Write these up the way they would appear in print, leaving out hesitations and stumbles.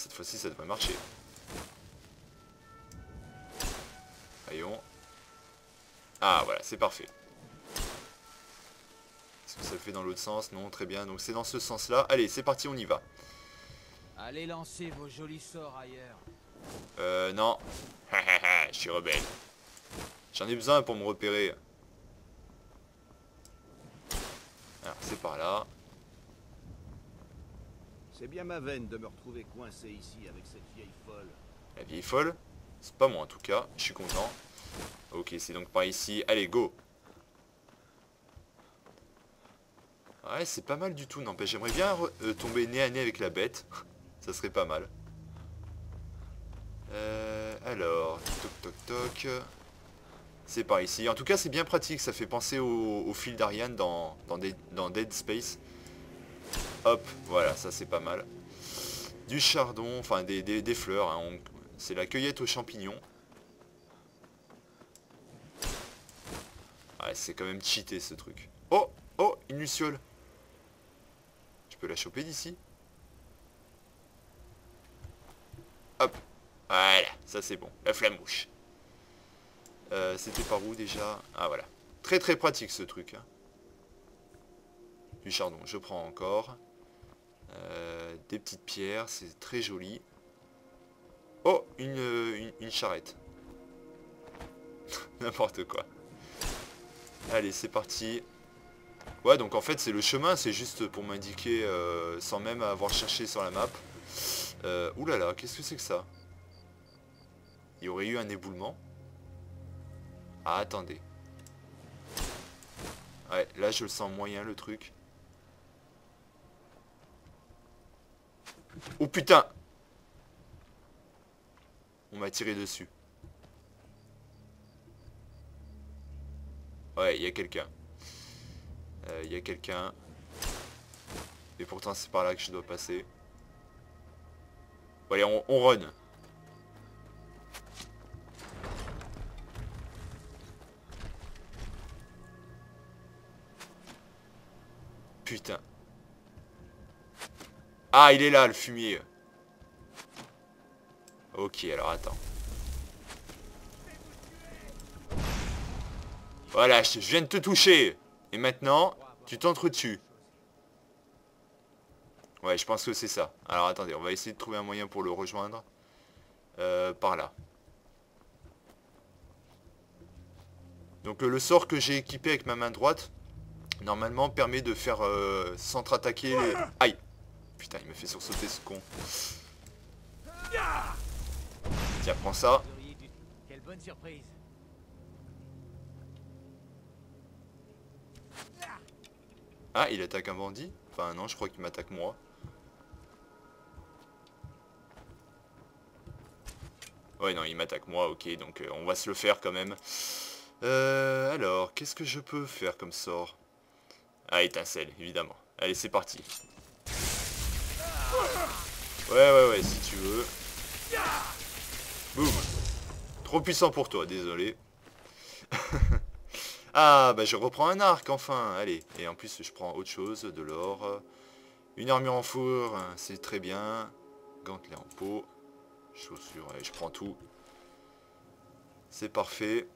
cette fois-ci ça devrait marcher. Voyons. Ah voilà, c'est parfait. Est-ce que ça le fait dans l'autre sens? Non, très bien. Donc c'est dans ce sens-là. Allez, c'est parti, on y va. Allez lancer vos jolis sorts ailleurs. Non. Je suis rebelle. J'en ai besoin pour me repérer. Alors, c'est par là. C'est bien ma veine de me retrouver coincé ici avec cette vieille folle. La vieille folle. C'est pas moi en tout cas. Je suis content. Ok, c'est donc par ici. Allez, go. Ouais, c'est pas mal du tout. N'empêche, j'aimerais bien tomber nez à nez avec la bête. Ça serait pas mal. Alors, toc toc toc. C'est par ici. En tout cas, c'est bien pratique. Ça fait penser au fil d'Ariane dans Dead Space. Hop, voilà, ça c'est pas mal. Du chardon, enfin des fleurs. Hein, c'est la cueillette aux champignons. Ouais, c'est quand même cheaté ce truc. Oh, oh, une luciole. Je peux la choper d'ici. Hop, voilà, ça c'est bon. La flamouche. C'était par où déjà? Ah voilà. Très très pratique ce truc. Hein. Du chardon, je prends encore. Des petites pierres, c'est très joli. Oh, une charrette. N'importe quoi. Allez, c'est parti. Ouais, donc en fait, c'est le chemin, c'est juste pour m'indiquer, sans même avoir cherché sur la map. Oulala, qu'est-ce que c'est que ça? Il y aurait eu un éboulement. Ah, attendez. Ouais, là, je le sens moyen, le truc. Oh putain! On m'a tiré dessus. Ouais, il y a quelqu'un. Il y a quelqu'un. Et pourtant c'est par là que je dois passer. Bon, allez, on run. Putain. Ah, il est là, le fumier. Ok, alors attends. Voilà, je viens de te toucher. Et maintenant, tu t'entretues. Ouais, je pense que c'est ça. Alors attendez, on va essayer de trouver un moyen pour le rejoindre. Par là. Donc le sort que j'ai équipé avec ma main droite, normalement permet de faire s'entre-attaquer les... Aïe. Putain, il me fait sursauter ce con. Tiens, prends ça. Quelle bonne surprise. Ah, il attaque un bandit? Enfin non, je crois qu'il m'attaque moi. Ouais, non, il m'attaque moi, ok, donc on va se le faire quand même. Alors, qu'est-ce que je peux faire comme sort? Ah, étincelle, évidemment. Allez, c'est parti. Ouais, si tu veux. Boum. Trop puissant pour toi, désolé. Ah, bah je reprends un arc, enfin. Allez, et en plus, je prends autre chose, de l'or. Une armure en fourrure, c'est très bien. Gantelet en peau. Chaussures, allez, je prends tout. C'est parfait.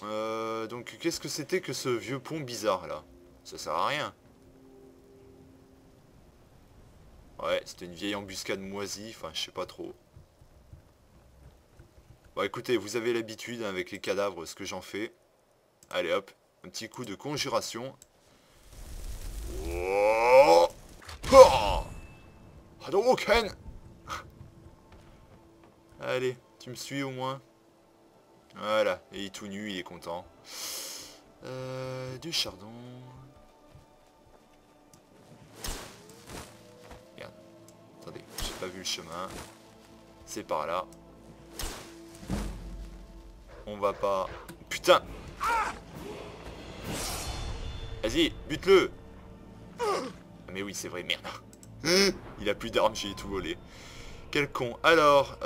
Donc, qu'est-ce que c'était que ce vieux pont bizarre, là? Ça sert à rien. Ouais, c'était une vieille embuscade moisie, enfin, je sais pas trop. Bon, écoutez, vous avez l'habitude, hein, avec les cadavres, ce que j'en fais. Allez, hop, un petit coup de conjuration. Oh, oh, Hadouken! Allez, tu me suis au moins. Voilà, et il est tout nu, il est content. Du chardon. Regarde. Attendez, j'ai pas vu le chemin. C'est par là. On va pas... Putain! Vas-y, bute-le! Ah, mais oui, c'est vrai, merde. Il a plus d'armes, j'ai tout volé. Quel con. Alors,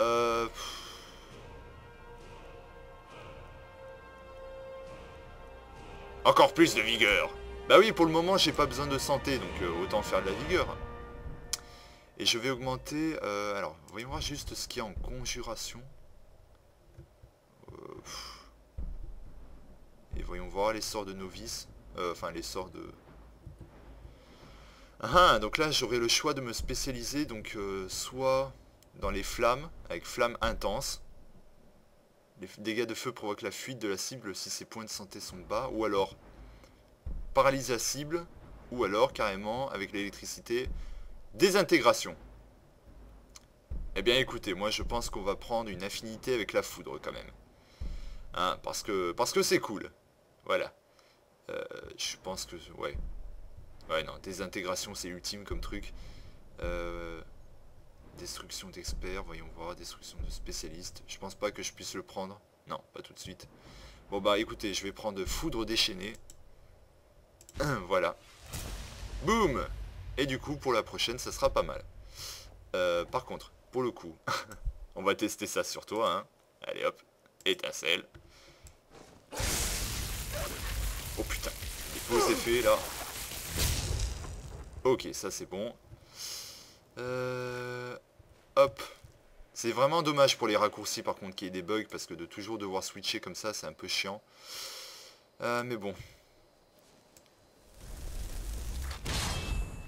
encore plus de vigueur. Bah oui, pour le moment, j'ai pas besoin de santé, donc autant faire de la vigueur. Et je vais augmenter... alors, voyons voir juste ce qu'il y a en conjuration. Et voyons voir les sorts de novice. Enfin, les sorts de... Ah, donc là, j'aurai le choix de me spécialiser. Donc, soit dans les flammes, avec flammes intenses. Les dégâts de feu provoquent la fuite de la cible si ses points de santé sont bas. Ou alors, paralyse la cible. Ou alors, carrément, avec l'électricité, désintégration. Eh bien, écoutez, moi, je pense qu'on va prendre une affinité avec la foudre, quand même. Hein, parce que c'est cool. Voilà. Je pense que... Ouais. Ouais, non, désintégration, c'est ultime comme truc. Destruction d'experts, voyons voir. Destruction de spécialistes. Je pense pas que je puisse le prendre. Non, pas tout de suite. Bon, bah, écoutez, je vais prendre foudre déchaînée. Voilà. Boum. Et du coup, pour la prochaine, ça sera pas mal. Par contre, pour le coup, on va tester ça sur toi, hein. Allez, hop. Étincelle. Oh putain, les beaux effets là. Ok, ça c'est bon. Hop. C'est vraiment dommage pour les raccourcis par contre qu'il y ait des bugs parce que de toujours devoir switcher comme ça c'est un peu chiant. Mais bon.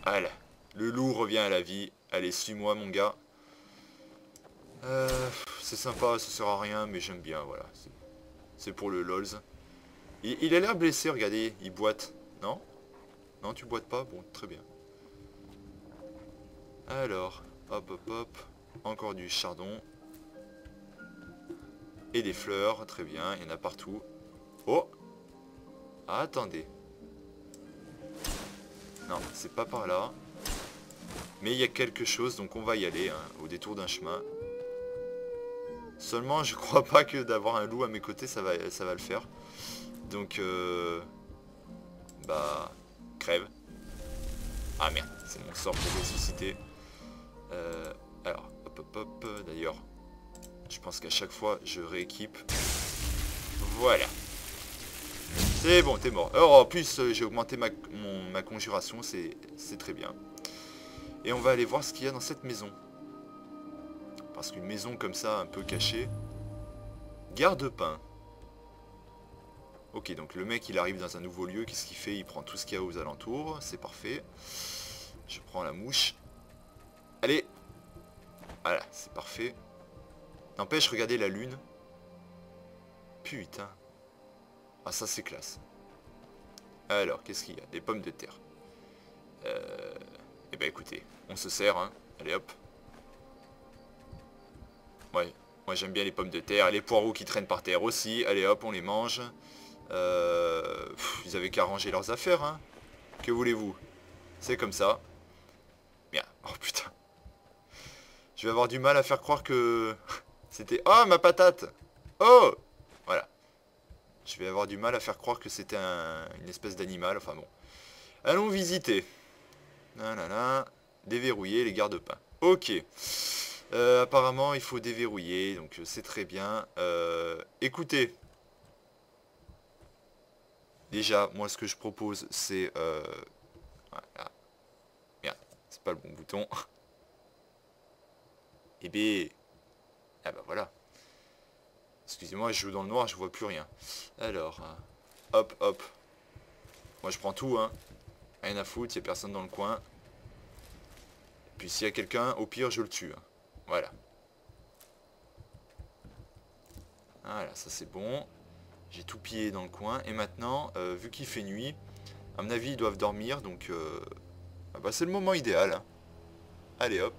Voilà. Le loup revient à la vie. Allez, suis-moi mon gars. C'est sympa, ça sert à rien mais j'aime bien, voilà. C'est pour le lols. Il a l'air blessé, regardez, il boite. Non? Non, tu boites pas? Bon, très bien. Alors, hop, hop, hop. Encore du chardon. Et des fleurs, très bien, il y en a partout. Oh! Ah, attendez. Non, c'est pas par là. Mais il y a quelque chose, donc on va y aller, hein, au détour d'un chemin. Seulement, je crois pas que d'avoir un loup à mes côtés, ça va le faire. Donc, bah, crève. Ah merde, c'est mon sort pour ressusciter. Alors, hop, hop, hop. D'ailleurs, je pense qu'à chaque fois, je rééquipe. Voilà. C'est bon, t'es mort. Alors, en plus, j'ai augmenté ma conjuration, c'est très bien. Et on va aller voir ce qu'il y a dans cette maison. Parce qu'une maison comme ça, un peu cachée. Garde-pain. Ok, donc le mec il arrive dans un nouveau lieu, qu'est-ce qu'il fait? Il prend tout ce qu'il y a aux alentours, c'est parfait. Je prends la mouche. Allez. Voilà, c'est parfait. N'empêche, regardez la lune. Putain. Ah, ça c'est classe. Alors, qu'est-ce qu'il y a? Des pommes de terre. Eh ben écoutez, on se sert, hein. Allez hop. Ouais, moi j'aime bien les pommes de terre. Et les poireaux qui traînent par terre aussi. Allez hop, on les mange. Ils avaient qu'à ranger leurs affaires, hein. Que voulez-vous? C'est comme ça. Bien. Oh putain. Je vais avoir du mal à faire croire que... c'était... Oh, ma patate! Oh! Voilà. Je vais avoir du mal à faire croire que c'était une espèce d'animal. Enfin bon. Allons visiter. Nanana. Déverrouiller les garde-pains. Ok. Apparemment, il faut déverrouiller. Donc, c'est très bien. Écoutez. Déjà, moi, ce que je propose, c'est... voilà. Merde, c'est pas le bon bouton. Eh bien... Ah bah voilà. Excusez-moi, je joue dans le noir, je vois plus rien. Alors, hop, hop. Moi, je prends tout, hein. Rien à foutre, il n'y a personne dans le coin. Puis s'il y a quelqu'un, au pire, je le tue. Hein. Voilà. Voilà, ça c'est bon. J'ai tout pillé dans le coin. Et maintenant, vu qu'il fait nuit, à mon avis, ils doivent dormir. Donc, ah bah, c'est le moment idéal. Hein. Allez, hop.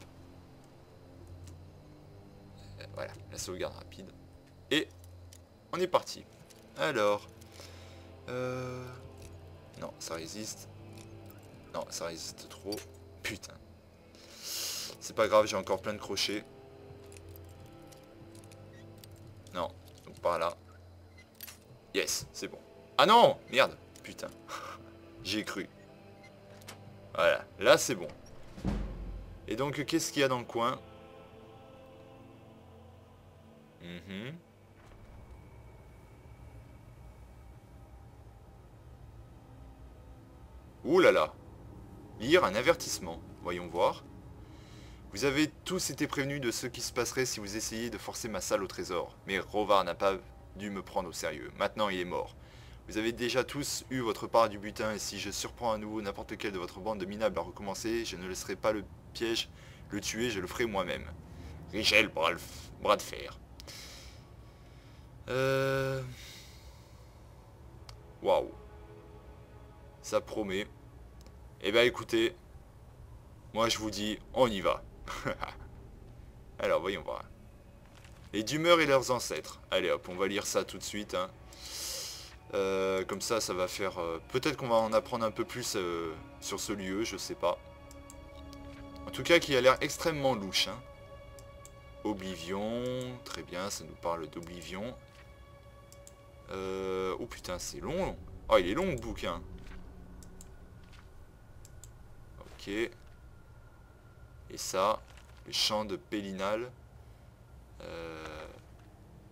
Voilà, la sauvegarde rapide. Et on est parti. Alors. Non, ça résiste. Non, ça résiste trop. Putain. C'est pas grave, j'ai encore plein de crochets. Non, donc par là. Yes, c'est bon. Ah non, merde, putain. J'ai cru. Voilà, là c'est bon. Et donc, qu'est-ce qu'il y a dans le coin? Ouh là là. Lire un avertissement. Voyons voir. Vous avez tous été prévenus de ce qui se passerait si vous essayiez de forcer ma salle au trésor. Mais Rovar n'a pas dû me prendre au sérieux. Maintenant, il est mort. Vous avez déjà tous eu votre part du butin, et si je surprends à nouveau n'importe lequel de votre bande de minables à recommencer, je ne laisserai pas le piège le tuer, je le ferai moi-même. Rigel, bras de fer. Waouh. Ça promet. Eh ben écoutez, moi je vous dis, on y va. Alors voyons voir. Les Dumeurs et leurs ancêtres. Allez hop, on va lire ça tout de suite. Hein. Comme ça, ça va faire... peut-être qu'on va en apprendre un peu plus sur ce lieu, je sais pas. En tout cas, qui a l'air extrêmement louche. Hein. Oblivion, très bien, ça nous parle d'Oblivion. Oh putain, c'est long. Oh, il est long le bouquin. Ok. Et ça, le chant de Pélinal.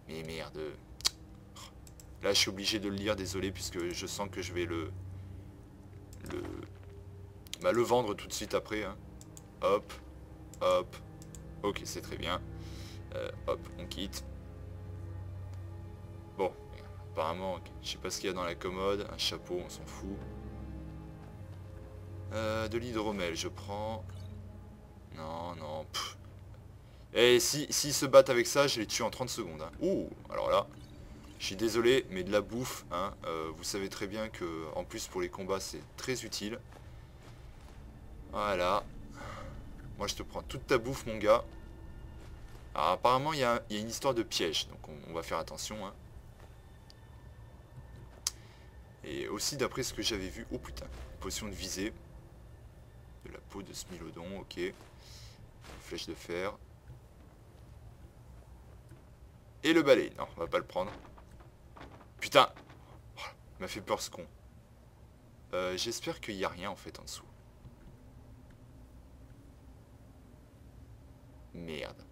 Mais merde. Là, je suis obligé de le lire, désolé, puisque je sens que je vais le vendre tout de suite après. Hein. Hop, hop. Ok, c'est très bien. Hop, on quitte. Bon, apparemment, je sais pas ce qu'il y a dans la commode. Un chapeau, on s'en fout. De l'hydromel, je prends. Non, non. Pff. Et s'ils se battent avec ça, je les tue en 30 secondes. Hein. Ouh, alors là, je suis désolé, mais de la bouffe, hein, vous savez très bien que, en plus pour les combats, c'est très utile. Voilà. Moi, je te prends toute ta bouffe, mon gars. Alors, apparemment, il y a une histoire de piège, donc on va faire attention. Hein. Et aussi, d'après ce que j'avais vu... Oh putain, potion de visée. De la peau de Smilodon, ok. Flèche de fer. Et le balai. Non, on va pas le prendre. Putain, oh, il m'a fait peur ce con. J'espère qu'il n'y a rien en fait en dessous. Merde.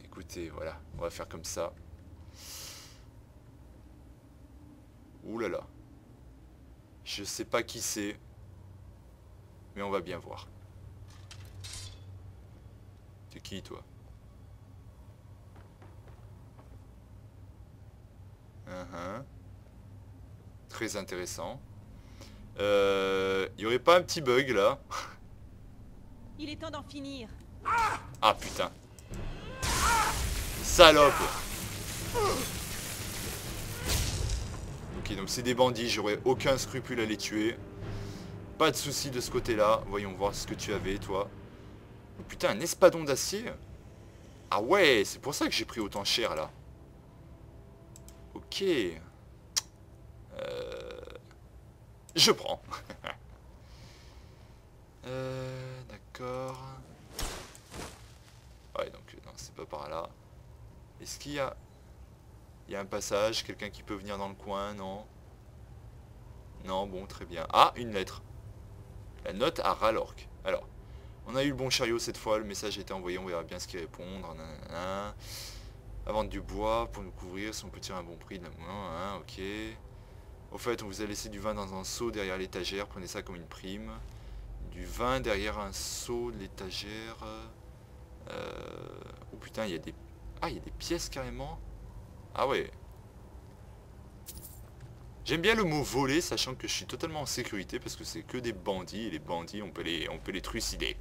Écoutez, voilà, on va faire comme ça. Ouh là là. Je sais pas qui c'est, mais on va bien voir. T'es qui toi? Très intéressant. Y aurait pas un petit bug là? Il est temps d'en finir. Ah putain. Salope. Ok, donc c'est des bandits, j'aurais aucun scrupule à les tuer. Pas de souci de ce côté-là. Voyons voir ce que tu avais, toi. Oh, putain, un espadon d'acier. Ah ouais, c'est pour ça que j'ai pris autant cher, là. Ok. Je prends. D'accord. Ouais, donc, non, c'est pas par là. Est-ce qu'il y a... Il y a un passage, quelqu'un qui peut venir dans le coin, non? Non, bon, très bien. Ah, une lettre. La note à Ralork. Alors, on a eu le bon chariot cette fois, le message a été envoyé, on verra bien ce qu'il répond. À vendre du bois pour nous couvrir, si on peut tirer un bon prix de la main, ok. Au fait, on vous a laissé du vin dans un seau derrière l'étagère, prenez ça comme une prime. Du vin derrière un seau de l'étagère. Oh putain, il y a des... Ah, il y a des pièces carrément. Ah ouais. J'aime bien le mot voler, sachant que je suis totalement en sécurité, parce que c'est que des bandits, et les bandits, on peut les trucider.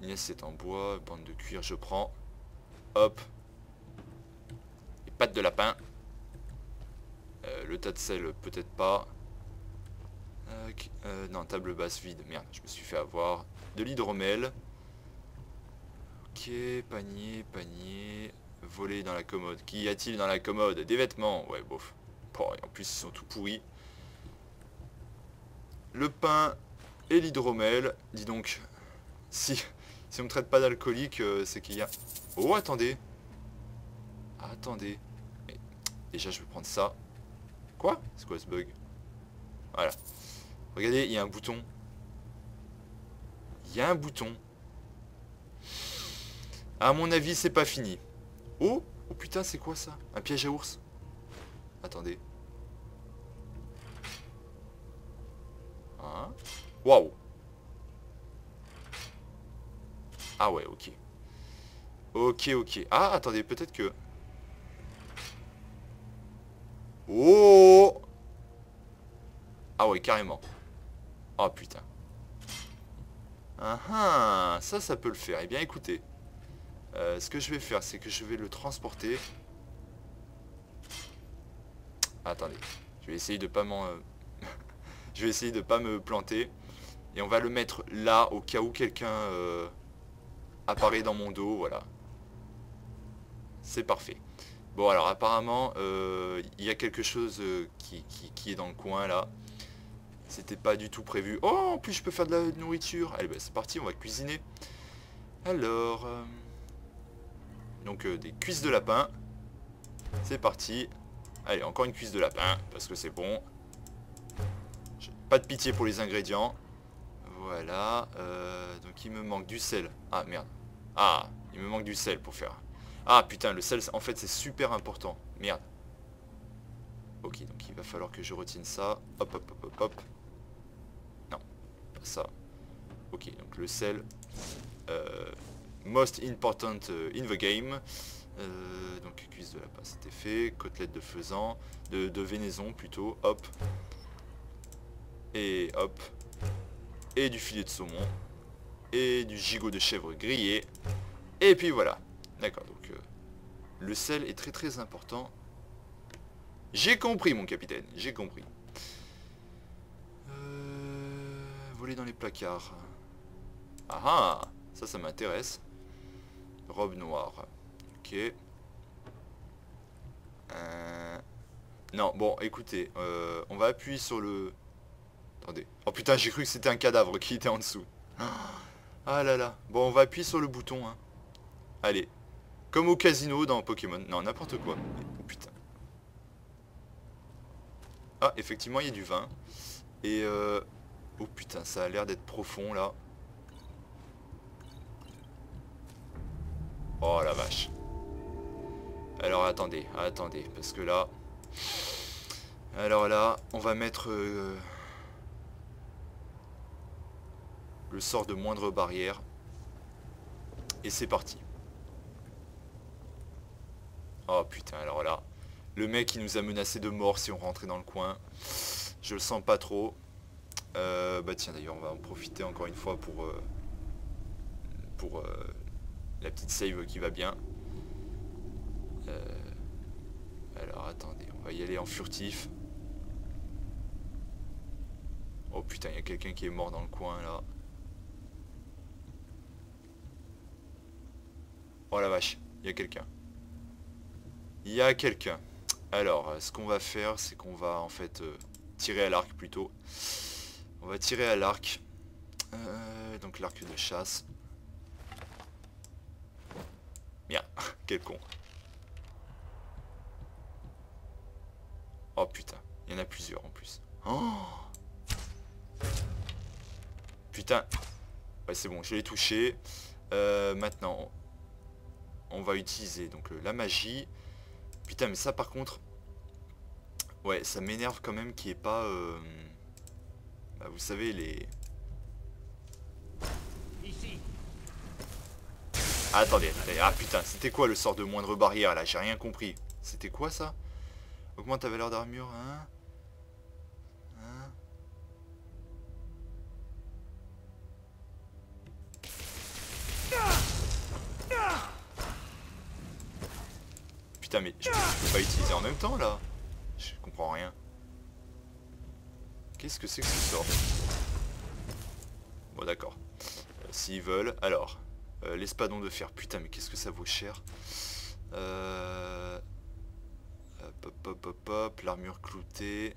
Une assiette en bois, bande de cuir, je prends. Hop. Les pattes de lapin. Le tas de sel, peut-être pas. Non, table basse vide. Merde, je me suis fait avoir. De l'hydromel. Ok, panier, panier. Voler dans la commode. Qu'y a-t-il dans la commode? Des vêtements. Ouais, bof. Bon, et en plus, ils sont tout pourris. Le pain et l'hydromel. Dis donc, si on me traite pas d'alcoolique, c'est qu'il y a... Oh, attendez. Attendez. Mais, déjà, je vais prendre ça. Quoi? C'est quoi ce bug? Voilà. Regardez, il y a un bouton. Il y a un bouton. À mon avis, c'est pas fini. Oh, oh putain, c'est quoi ça? Un piège à ours? Attendez. Hein? Waouh. Ah ouais, ok. Ok, ok. Ah, attendez, peut-être que... Oh! Ah ouais, carrément. Oh putain. Ah ah, ça peut le faire. Eh bien, écoutez. Ce que je vais faire, c'est que je vais le transporter. Attendez. Je vais essayer de pas m'en... je vais essayer de pas me planter. Et on va le mettre là, au cas où quelqu'un apparaît dans mon dos. Voilà. C'est parfait. Bon, alors, apparemment, il y a quelque chose qui est dans le coin, là. C'était pas du tout prévu. Oh, en plus, je peux faire de la nourriture. Allez, bah, c'est parti, on va cuisiner. Alors... donc, des cuisses de lapin. C'est parti. Allez, encore une cuisse de lapin, parce que c'est bon. Pas de pitié pour les ingrédients. Voilà. Donc, il me manque du sel. Ah, merde. Ah, il me manque du sel pour faire... Ah, putain, le sel, en fait, c'est super important. Merde. Ok, donc il va falloir que je retienne ça. Hop, hop, hop, hop, hop. Non, pas ça. Ok, donc le sel. Most important in the game. Donc cuisse de lapin, c'était fait. Côtelette de faisan. De vénaison, plutôt. Hop. Et hop. Et du filet de saumon. Et du gigot de chèvre grillé. Et puis voilà. D'accord, donc le sel est très très important. J'ai compris, mon capitaine, j'ai compris. Voler dans les placards. Ah ah, ça m'intéresse. Robe noire. Ok. Non, bon, écoutez, on va appuyer sur le... Attendez. Oh putain, j'ai cru que c'était un cadavre qui était en dessous. Ah là là. Bon, on va appuyer sur le bouton. Hein. Allez. Comme au casino dans Pokémon. Non, n'importe quoi. Oh putain. Ah, effectivement, il y a du vin. Et oh putain, ça a l'air d'être profond, là. Oh la vache. Alors, attendez, attendez. Parce que là... Alors là, on va mettre... le sort de moindre barrière. Et c'est parti. Oh putain, alors là, le mec il nous a menacé de mort si on rentrait dans le coin. Je le sens pas trop. Bah tiens, d'ailleurs, on va en profiter encore une fois pour la petite save qui va bien. Alors attendez, on va y aller en furtif. Oh putain, il y a quelqu'un qui est mort dans le coin là. Oh la vache, il y a quelqu'un. Il y a quelqu'un. Alors, ce qu'on va faire, c'est qu'on va en fait tirer à l'arc plutôt. On va tirer à l'arc. Donc l'arc de chasse. Merde, quel con. Oh putain, il y en a plusieurs en plus. Oh putain. Ouais, c'est bon, je l'ai touché. Maintenant, on va utiliser donc la magie. Putain, mais ça par contre... Ouais, ça m'énerve quand même qu'il n'y ait pas... bah, vous savez, les... Ici. Ah, attendez, attendez. Ah putain, c'était quoi le sort de moindre barrière là? J'ai rien compris. C'était quoi ça? Augmente ta valeur d'armure, hein? Putain, mais je peux pas utiliser en même temps là? Je comprends rien. Qu'est-ce que c'est que ce sort? Bon d'accord. S'ils veulent. Alors, l'espadon de fer. Putain, mais qu'est-ce que ça vaut cher? Hop, hop, hop, hop. L'armure cloutée.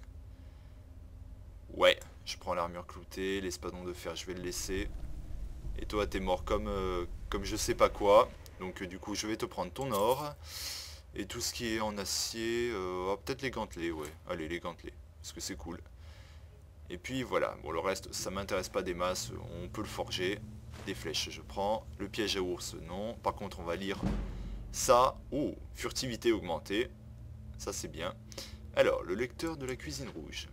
Ouais, je prends l'armure cloutée. L'espadon de fer, je vais le laisser. Et toi, t'es mort comme je sais pas quoi. Donc du coup, je vais te prendre ton or. Et tout ce qui est en acier, oh, peut-être les gantelets, ouais. Allez, les gantelets, parce que c'est cool. Et puis voilà, bon le reste, ça m'intéresse pas des masses, on peut le forger. Des flèches, je prends. Le piège à ours, non. Par contre, on va lire Ça, oh, furtivité augmentée. Ça c'est bien. Alors, le lecteur de la cuisine rouge.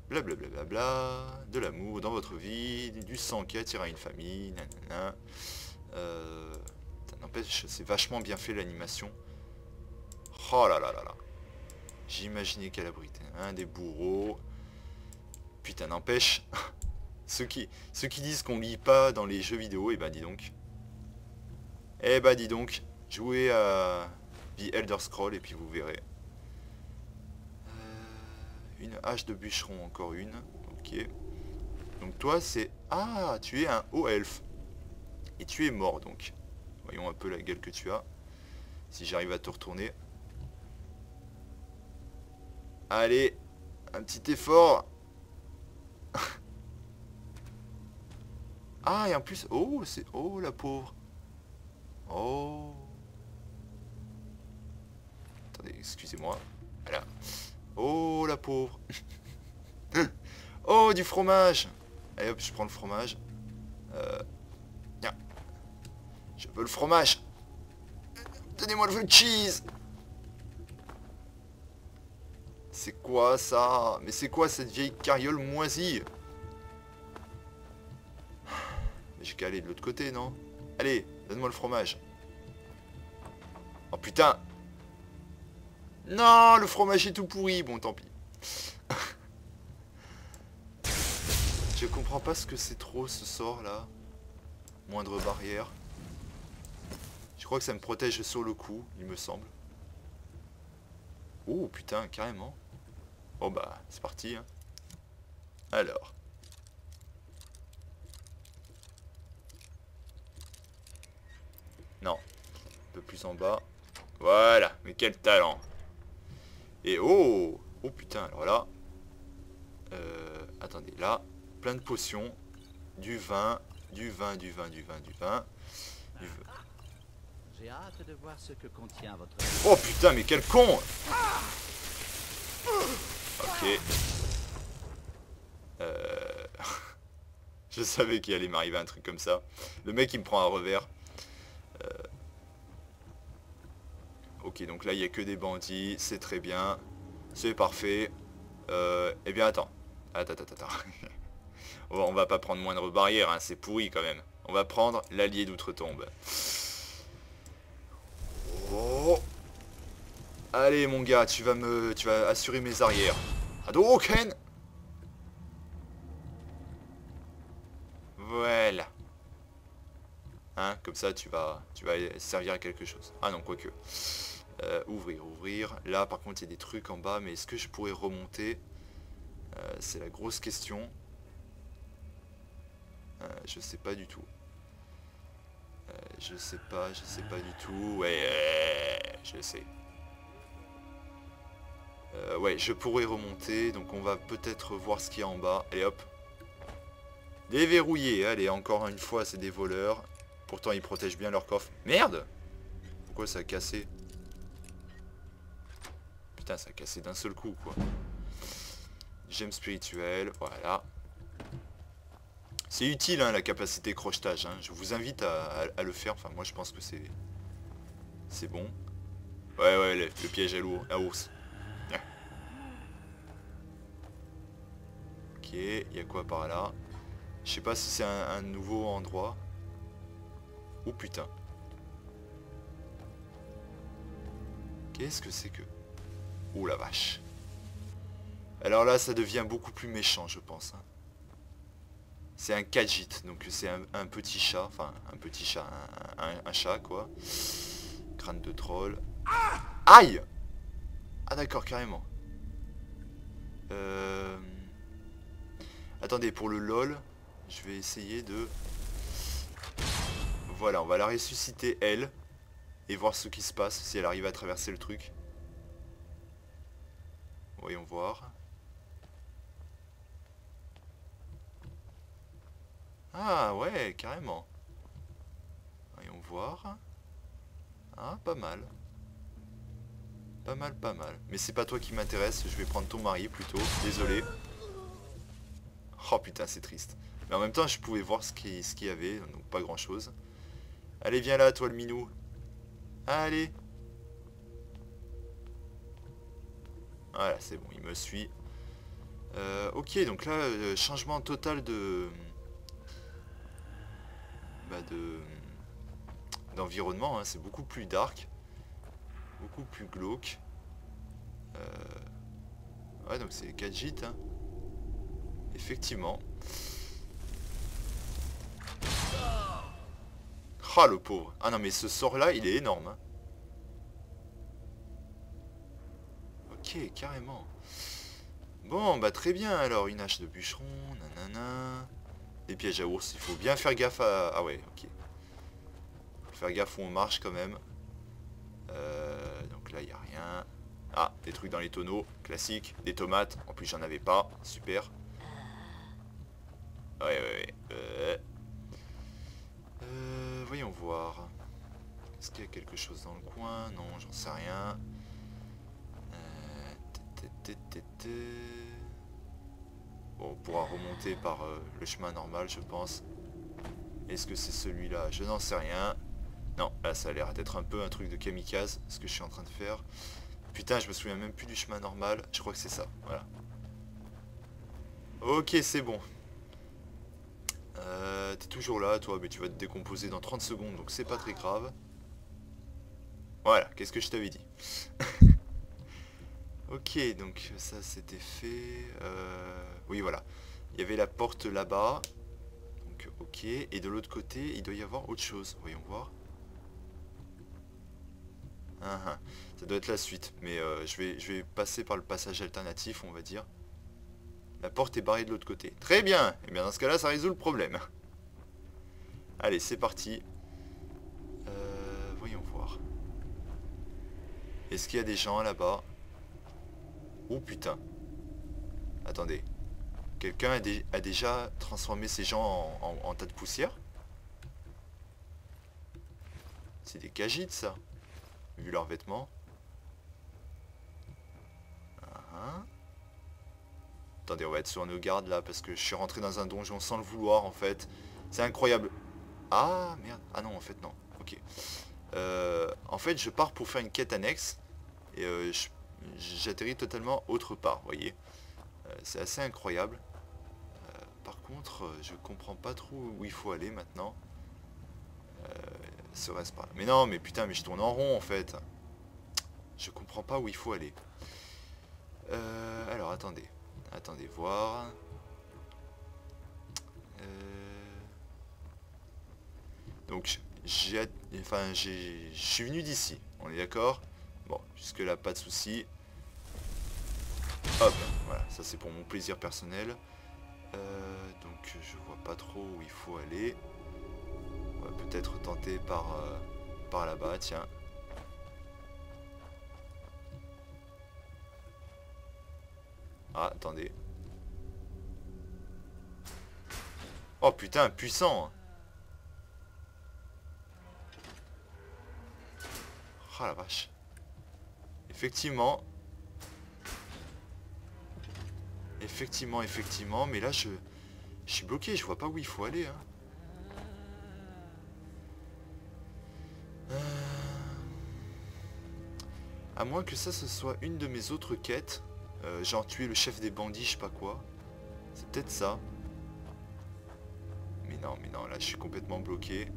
Blablabla, bla bla bla, de l'amour dans votre vie, du sang qui attire à une famille, nanana. Ça n'empêche, c'est vachement bien fait l'animation. Oh là là là là. J'imaginais qu'elle abritait un des bourreaux. Putain, n'empêche. ceux qui disent qu'on lit pas dans les jeux vidéo, et ben dis donc. Eh ben dis donc, jouez à The Elder Scrolls et puis vous verrez. Une hache de bûcheron, encore une. Ok. Donc toi c'est... Ah, tu es un haut elfe. Et tu es mort donc. Voyons un peu la gueule que tu as. Si j'arrive à te retourner. Allez, un petit effort. Ah, et en plus... Oh, c'est... Oh, la pauvre. Oh. Attendez, excusez-moi. Voilà. Oh, la pauvre. Oh, du fromage. Allez hop, je prends le fromage. Tiens. Je veux le fromage. Donnez-moi le cheese. C'est quoi ça? Mais c'est quoi cette vieille carriole moisie? J'ai qu'à aller de l'autre côté, non? Allez, donne-moi le fromage. Oh putain. Non, le fromage est tout pourri. Bon, tant pis. Je comprends pas ce que c'est trop ce sort là. Moindre barrière. Je crois que ça me protège sur le coup, il me semble. Oh putain, carrément. Bon bah, c'est parti. Hein. Alors. Non. Un peu plus en bas. Voilà, mais quel talent. Et oh. Oh putain, alors là. Attendez, là. Plein de potions. Du vin. Du vin, du vin, du vin, du vin. Du vin. J'ai hâte de voir ce que contient votre... Oh putain, mais quel con. Ok. Je savais qu'il allait m'arriver un truc comme ça. Le mec il me prend un revers. Ok, donc là il n'y a que des bandits. C'est très bien. C'est parfait. Eh bien attends. Attends. On va pas prendre moindre barrière, hein, c'est pourri quand même. On va prendre l'allié d'outre-tombe. Oh. Allez mon gars, tu vas assurer mes arrières. Hadouken! Voilà. Hein, comme ça tu vas servir à quelque chose. Ah non, quoique. Ouvrir. Là par contre il y a des trucs en bas, mais est-ce que je pourrais remonter? C'est la grosse question. Je sais pas du tout. Je sais pas du tout. Ouais, je sais. Ouais, je pourrais remonter, donc on va peut-être voir ce qu'il y a en bas. Allez hop. Déverrouillé, allez, encore une fois, c'est des voleurs. Pourtant, ils protègent bien leur coffre. Merde! Pourquoi ça a cassé? Putain, ça a cassé d'un seul coup, quoi. Gemme spirituelle, voilà. C'est utile, hein, la capacité crochetage. Hein. Je vous invite à le faire. Enfin, moi, je pense que c'est bon. Ouais, le piège à ours. Ok, il y a quoi par là? Je sais pas si c'est un nouveau endroit. Oh putain. Qu'est-ce que c'est que... Oh la vache. Alors là, ça devient beaucoup plus méchant, je pense. Hein. C'est un Khajiit, donc c'est un petit chat. Enfin, un petit chat, un chat, quoi. Crâne de troll. Aïe! Ah d'accord, carrément. Attendez, pour le LOL, je vais essayer de... Voilà, on va la ressusciter, elle. Et voir ce qui se passe, si elle arrive à traverser le truc. Voyons voir. Ah ouais, carrément. Voyons voir. Ah, pas mal. Pas mal. Mais c'est pas toi qui m'intéresse, je vais prendre ton mari plutôt. Désolé. Oh putain, c'est triste. Mais en même temps, je pouvais voir ce qu'il y avait, donc pas grand chose. Allez, viens là, toi le minou. Allez, Voilà, c'est bon, il me suit. Ok, donc là, changement total de... d'environnement, hein, c'est beaucoup plus dark. Beaucoup plus glauque. Ouais, donc c'est 4 gîtes, hein. Effectivement. Ah, le pauvre. Ah non, mais ce sort-là, il est énorme, hein. Ok, carrément. Bon, bah très bien, alors. Une hache de bûcheron, nanana. Des pièges à ours, il faut bien faire gaffe à... Ah ouais, ok. Faut faire gaffe où on marche, quand même. Donc là, il n'y a rien. Ah, des trucs dans les tonneaux, classique. Des tomates, en plus j'en avais pas, super. Ouais. Voyons voir. Est-ce qu'il y a quelque chose dans le coin? Non, j'en sais rien. Bon, on pourra remonter par le chemin normal, je pense. Est-ce que c'est celui-là? Je n'en sais rien. Non, là ça a l'air d'être un peu un truc de kamikaze, ce que je suis en train de faire. Putain, je me souviens même plus du chemin normal. Je crois que c'est ça, voilà. Ok, c'est bon. T'es toujours là, toi, mais tu vas te décomposer dans 30 secondes, donc c'est pas très grave. Voilà, qu'est-ce que je t'avais dit? Ok, donc ça c'était fait. Oui, voilà. Il y avait la porte là-bas. Donc, ok. Et de l'autre côté, il doit y avoir autre chose. Voyons voir. Ça doit être la suite. Mais je vais passer par le passage alternatif, on va dire. La porte est barrée de l'autre côté. Très bien. Et bien dans ce cas-là, ça résout le problème. Allez, c'est parti. Voyons voir. Est-ce qu'il y a des gens là-bas? Oh putain. Attendez. Quelqu'un a déjà transformé ces gens en tas de poussière? C'est des cagites, ça. Vu leurs vêtements. Attendez, on va être sur nos gardes là, parce que je suis rentré dans un donjon sans le vouloir, en fait. C'est incroyable. Ah, merde. Ah non, en fait, non. Ok. En fait, je pars pour faire une quête annexe. Et j'atterris totalement autre part, vous voyez. C'est assez incroyable. Par contre, je comprends pas trop où il faut aller maintenant. Serait-ce pas... Mais non, mais putain, mais je tourne en rond en fait. Je comprends pas où il faut aller. Alors, attendez. Attendez, voir. Donc, je suis venu d'ici. On est d'accord? Bon, jusque là, pas de souci. Hop, voilà, ça c'est pour mon plaisir personnel. Donc je vois pas trop où il faut aller. On va peut-être tenter par là-bas, tiens. Ah, attendez. Oh putain, puissant. Oh la vache. Effectivement. Effectivement, mais là je suis bloqué, je vois pas où il faut aller, hein. À moins que ça ce soit une de mes autres quêtes, genre tuer le chef des bandits, je sais pas quoi. C'est peut-être ça. Mais non, là je suis complètement bloqué.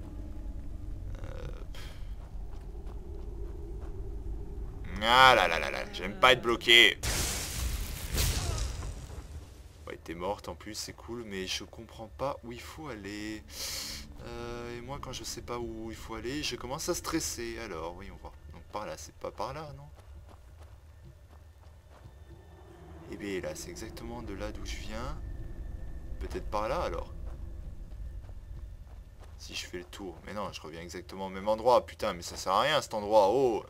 Ah là là là là, j'aime pas être bloqué. Ouais, t'es morte en plus, c'est cool, mais je comprends pas où il faut aller. Et moi, quand je sais pas où il faut aller, je commence à stresser. Alors, voyons voir. Donc par là, c'est pas par là, non? Eh bien là, c'est exactement de là d'où je viens. Peut-être par là, alors. Si je fais le tour. Mais non, je reviens exactement au même endroit. Putain, mais ça sert à rien, cet endroit. Oh!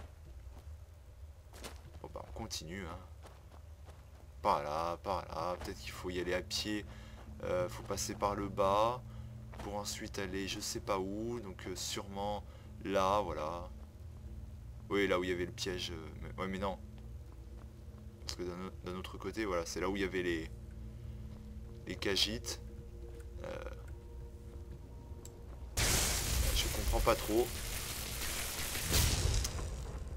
Bon, bah, on continue, hein. Par là. Peut-être qu'il faut y aller à pied. Faut passer par le bas. Pour ensuite aller je sais pas où. Donc sûrement là, voilà. Oui, là où il y avait le piège. Ouais, mais non. Parce que d'un autre côté, voilà, c'est là où il y avait les cagites. Je comprends pas trop.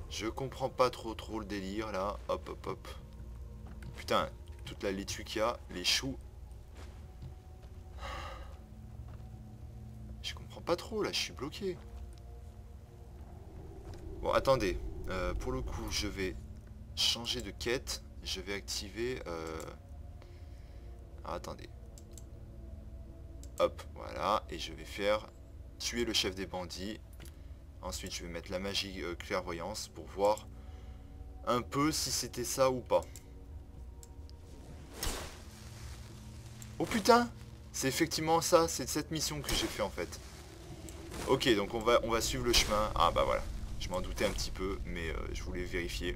Je comprends pas trop le délire là. Hop. putain, toute la laitue qu'il y a, les choux. Je comprends pas trop là, je suis bloqué. Bon, attendez. Pour le coup, je vais changer de quête. Je vais activer... Alors, attendez. Hop, voilà. Et je vais faire tuer le chef des bandits. Ensuite, je vais mettre la magie clairvoyance pour voir un peu si c'était ça ou pas. Oh putain! C'est effectivement ça, c'est cette mission que j'ai fait en fait. Ok, donc on va suivre le chemin. Ah bah voilà, je m'en doutais un petit peu, mais je voulais vérifier.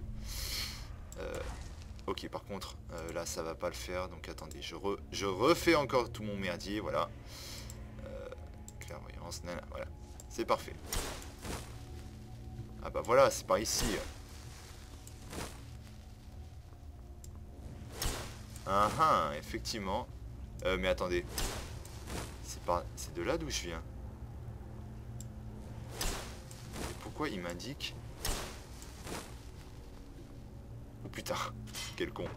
Ok, par contre, là ça va pas le faire, donc attendez, je refais encore tout mon merdier, voilà. Clairvoyance, nana, voilà, c'est parfait. Ah bah voilà, c'est par ici. Ah ah, effectivement. Mais attendez. C'est de là d'où je viens. Et pourquoi il m'indique... Oh putain, quel con.